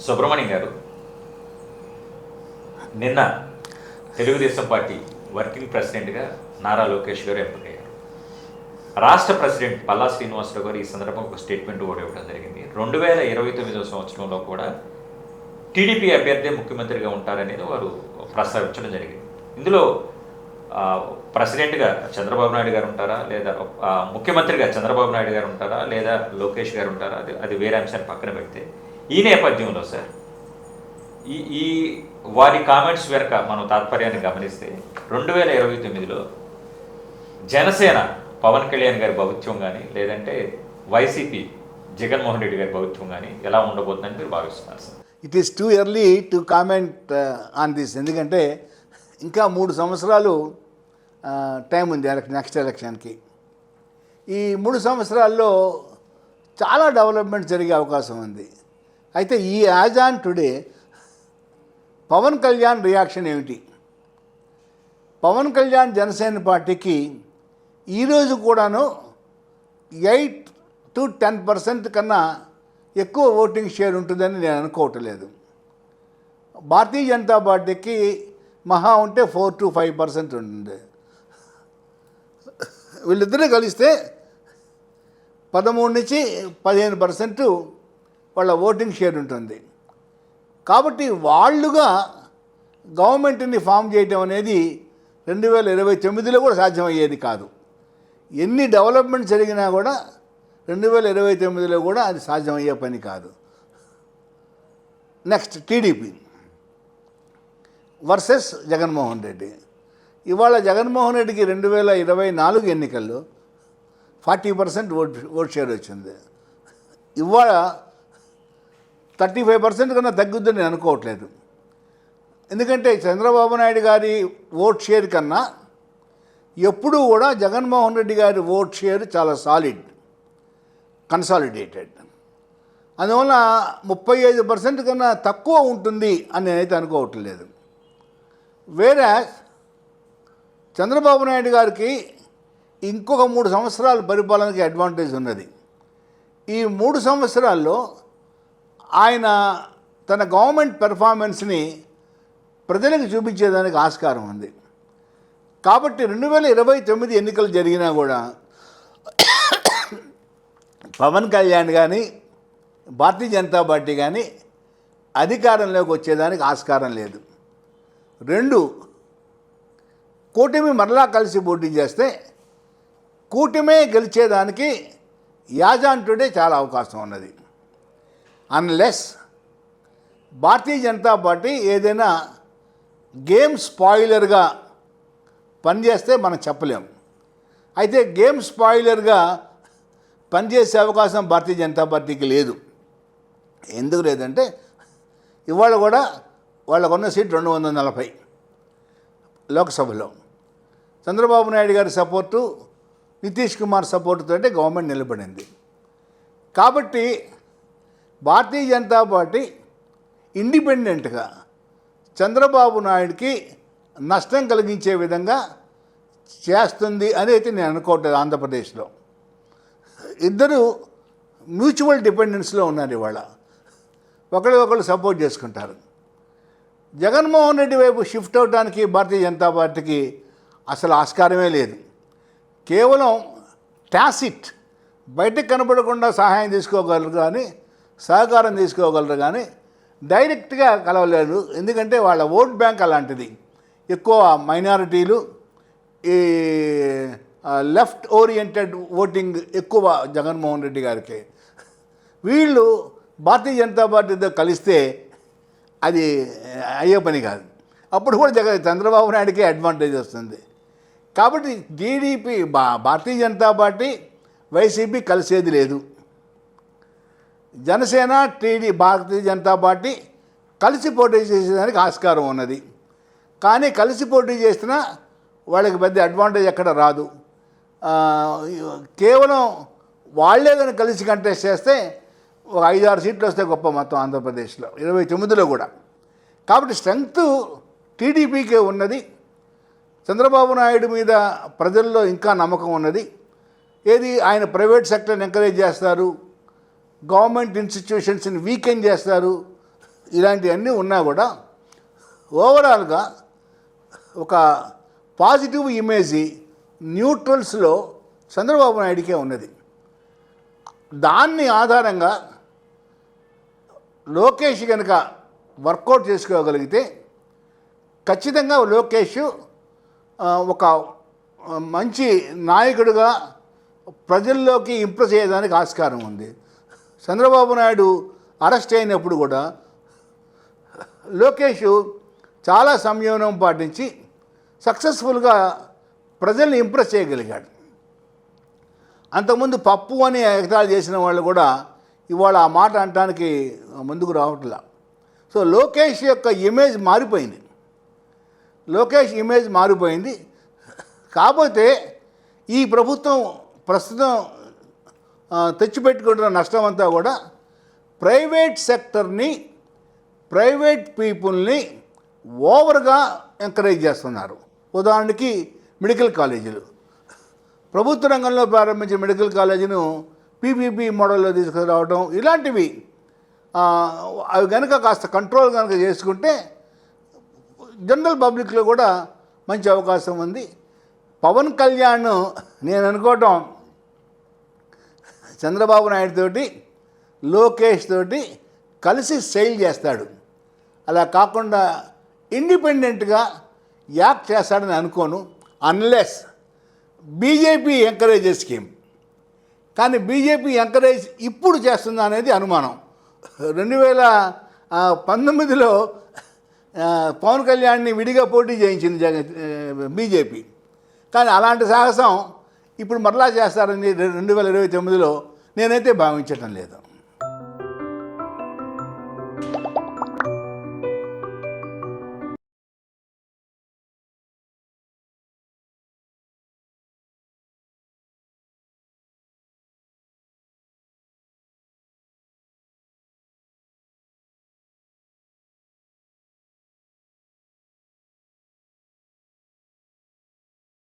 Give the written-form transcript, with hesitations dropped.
సుబ్రహ్మణ్యం గారు నిన్న Telugu Desam party working ప్రెసిడెంట్గా నారా లోకేష్ గారు ఎంపికయ్యారు. రాష్ట్ర ప్రెసిడెంట్ పల్లా శ్రీనివాసరావు గారు ఈ సందర్భంగా ఒక స్టేట్మెంట్ కూడా ఇవ్వడం జరిగింది. 2029 సంవత్సరంలో కూడా టీడీపీ అభ్యర్థి ముఖ్యమంత్రిగా ఉంటారనేది వారు ప్రస్తావించడం జరిగింది. ఇందులో ప్రెసిడెంట్గా చంద్రబాబు నాయుడు గారు ఉంటారా, లేదా ముఖ్యమంత్రిగా చంద్రబాబు నాయుడు గారు ఉంటారా, లేదా లోకేష్ గారు ఉంటారా, అది వేరే అంశాన్ని పక్కన పెడితే ఈ నేపథ్యంలో సార్ ఈ వారి కామెంట్స్ వెనక మనం తాత్పర్యాన్ని గమనిస్తే 2029లో జనసేన పవన్ కళ్యాణ్ గారి భవిత్వం కానీ, లేదంటే వైసీపీ జగన్మోహన్ రెడ్డి గారి భవిత్వం కానీ ఎలా ఉండబోతుందని మీరు భావిస్తున్నారు sir? It is too early to comment on this. ఎందుకంటే ఇంకా 3 సంవత్సరాలు టైం ఉంది నెక్స్ట్ ఎలక్షన్కి. ఈ 3 సంవత్సరాల్లో చాలా డెవలప్మెంట్ జరిగే అవకాశం ఉంది. అయితే ఈ as on today Pawan Kalyan reaction ఏమిటి? పవన్ కళ్యాణ్ జనసేన పార్టీకి ఈరోజు కూడాను 8 to 10% కన్నా ఎక్కువ ఓటింగ్ షేర్ ఉంటుందని నేను అనుకోవట్లేదు. భారతీయ జనతా పార్టీకి మహా ఉంటే 4 to 5% ఉంటుంది. వీళ్ళిద్దరూ కలిస్తే 13 నుంచి 15% వాళ్ళ ఓటింగ్ షేర్ ఉంటుంది. కాబట్టి వాళ్ళుగా గవర్నమెంట్ని ఫామ్ చేయటం అనేది 2029లో కూడా సాధ్యమయ్యేది కాదు. ఎన్ని డెవలప్మెంట్ జరిగినా కూడా 2029లో కూడా అది సాధ్యమయ్యే పని కాదు. Next TDP versus Jaganmohan Reddy. ఇవాళ జగన్మోహన్ రెడ్డికి 2024 ఎన్నికల్లో 40% ఓట్ షేర్ వచ్చింది. ఇవాళ 35% కన్నా తగ్గుద్దని నేను అనుకోవట్లేదు. ఎందుకంటే చంద్రబాబు నాయుడు గారి ఓట్ షేర్ కన్నా ఎప్పుడూ కూడా జగన్మోహన్ రెడ్డి గారి ఓట్ షేర్ చాలా సాలిడ్, కన్సాలిడేటెడ్. అందువల్ల 35% కన్నా తక్కువ ఉంటుంది అని నేనైతే అనుకోవట్లేదు. వేరే చంద్రబాబు నాయుడు గారికి ఇంకొక 3 సంవత్సరాల పరిపాలనకి అడ్వాంటేజ్ ఉన్నది. ఈ 3 సంవత్సరాల్లో ఆయన తన గవర్నమెంట్ పెర్ఫార్మెన్స్ని ప్రజలకు చూపించేదానికి ఆస్కారం ఉంది. కాబట్టి 2029 ఎన్నికలు జరిగినా కూడా పవన్ కళ్యాణ్ కానీ భారతీయ జనతా పార్టీ కానీ అధికారంలోకి వచ్చేదానికి ఆస్కారం లేదు. 2, కూటమి మరలా కలిసి పోటీ చేస్తే కూటమే గెలిచేదానికి యాజాన్ టుడే చాలా అవకాశం ఉన్నది. అన్లెస్ భారతీయ జనతా పార్టీ ఏదైనా గేమ్ స్పాయిలర్గా పనిచేస్తే మనం చెప్పలేం. అయితే గేమ్ స్పాయిలర్గా పనిచేసే అవకాశం భారతీయ జనతా పార్టీకి లేదు. ఎందుకు లేదంటే ఇవాళ కూడా వాళ్ళకున్న సీట్ 240 లోక్సభలో. చంద్రబాబు నాయుడు గారి సపోర్టు, నితీష్ కుమార్ సపోర్టుతో గవర్నమెంట్ నిలబడింది. కాబట్టి భారతీయ జనతా పార్టీ ఇండిపెండెంట్గా చంద్రబాబు నాయుడికి నష్టం కలిగించే విధంగా చేస్తుంది అని అయితే నేను అనుకోవట్లేదు. ఆంధ్రప్రదేశ్లో ఇద్దరు మ్యూచువల్ డిపెండెన్స్లో ఉన్నారు. ఇవాళ ఒకళ్ళు సపోర్ట్ చేసుకుంటారు. జగన్మోహన్ రెడ్డి వైపు షిఫ్ట్ అవడానికి భారతీయ జనతా పార్టీకి అసలు ఆస్కారమే లేదు. కేవలం టాసిట్, బయటకు కనబడకుండా సహాయం తీసుకోగలరు కానీ, సహకారం తీసుకోగలరు కానీ డైరెక్ట్గా కలవలేరు. ఎందుకంటే వాళ్ళ ఓట్ బ్యాంక్ అలాంటిది. ఎక్కువ మైనారిటీలు, ఈ లెఫ్ట్ ఓరియంటెడ్ ఓటింగ్ ఎక్కువ జగన్మోహన్ రెడ్డి గారికి. వీళ్ళు భారతీయ జనతా పార్టీతో కలిస్తే అది అయ్యే పని కాదు. అప్పుడు కూడా చంద్రబాబు నాయుడికి అడ్వాంటేజ్ వస్తుంది. కాబట్టి TDP, Bharatiya Janata party, YCP కలిసేది లేదు. జనసేన, భారతీయ జనతా పార్టీ కలిసి పోటీ చేసేదానికి ఆస్కారం ఉన్నది. కానీ కలిసి పోటీ చేసినా వాళ్ళకి పెద్ద అడ్వాంటేజ్ ఎక్కడ రాదు. కేవలం వాళ్ళే కానీ కలిసి కంటెస్ట్ చేస్తే ఒక 5-6 సీట్లు వస్తే గొప్ప మొత్తం ఆంధ్రప్రదేశ్లో 29లో కూడా. కాబట్టి స్ట్రెంగ్త్ టీడీపీకే ఉన్నది. చంద్రబాబు నాయుడు మీద ప్రజల్లో ఇంకా నమ్మకం ఉన్నది. ఏది ఆయన ప్రైవేట్ సెక్టర్ని ఎంకరేజ్ చేస్తారు, గవర్నమెంట్ ఇన్స్టిట్యూషన్స్ని వీకెన్ చేస్తారు, ఇలాంటివన్నీ ఉన్నా కూడా ఓవరాల్గా ఒక పాజిటివ్ ఇమేజ్ న్యూట్రల్స్లో చంద్రబాబు నాయుడికే ఉన్నది. దాన్ని ఆధారంగా లోకేష్ కనుక వర్కౌట్ చేసుకోగలిగితే ఖచ్చితంగా లోకేష్ ఒక మంచి నాయకుడిగా ప్రజల్లోకి ఇంప్రెస్ చేయడానికి ఆస్కారం ఉంది. చంద్రబాబు నాయుడు అరెస్ట్ అయినప్పుడు కూడా లోకేష్ చాలా సంయమనం పాటించి సక్సెస్ఫుల్గా ప్రజల్ని ఇంప్రెస్ చేయగలిగాడు. అంతకుముందు పప్పు అని ఎగతాళి చేసిన వాళ్ళు కూడా ఇవాళ ఆ మాట అనడానికి ముందుకు రావట్లా. సో లోకేష్ యొక్క ఇమేజ్ మారిపోయింది. లోకేష్ ఇమేజ్ మారిపోయింది. కాకపోతే ఈ ప్రభుత్వం ప్రస్తుతం తెచ్చిపెట్టుకుంటున్న నష్టం అంతా కూడా ప్రైవేట్ సెక్టర్ని, ప్రైవేట్ పీపుల్ని ఓవర్గా ఎంకరేజ్ చేస్తున్నారు. ఉదాహరణకి మెడికల్ కాలేజీలు, ప్రభుత్వ రంగంలో ప్రారంభించిన మెడికల్ కాలేజీను పీపీపీ మోడల్లో తీసుకురావడం, ఇలాంటివి అవి కనుక కాస్త కంట్రోల్ కనుక చేసుకుంటే జనరల్ పబ్లిక్లో కూడా మంచి అవకాశం ఉంది. పవన్ కళ్యాణ్ నేను అనుకోవటం చంద్రబాబు నాయుడు తోటి, లోకేష్ తోటి కలిసి సెయిల్ చేస్తాడు. అలా కాకుండా ఇండిపెండెంట్గా యాక్ట్ చేస్తాడని అనుకోను, అన్లెస్ బీజేపీ ఎంకరేజ్ స్కీమ్. కానీ బీజేపీ ఎంకరేజ్ ఇప్పుడు చేస్తుందా అనేది అనుమానం. 2019లో పవన్ కళ్యాణ్ని విడిగా పోటీ చేయించింది బీజేపీ. కానీ అలాంటి సాహసం ఇప్పుడు మరలా చేస్తారని 2029లో నేనైతే భావించటం లేదు.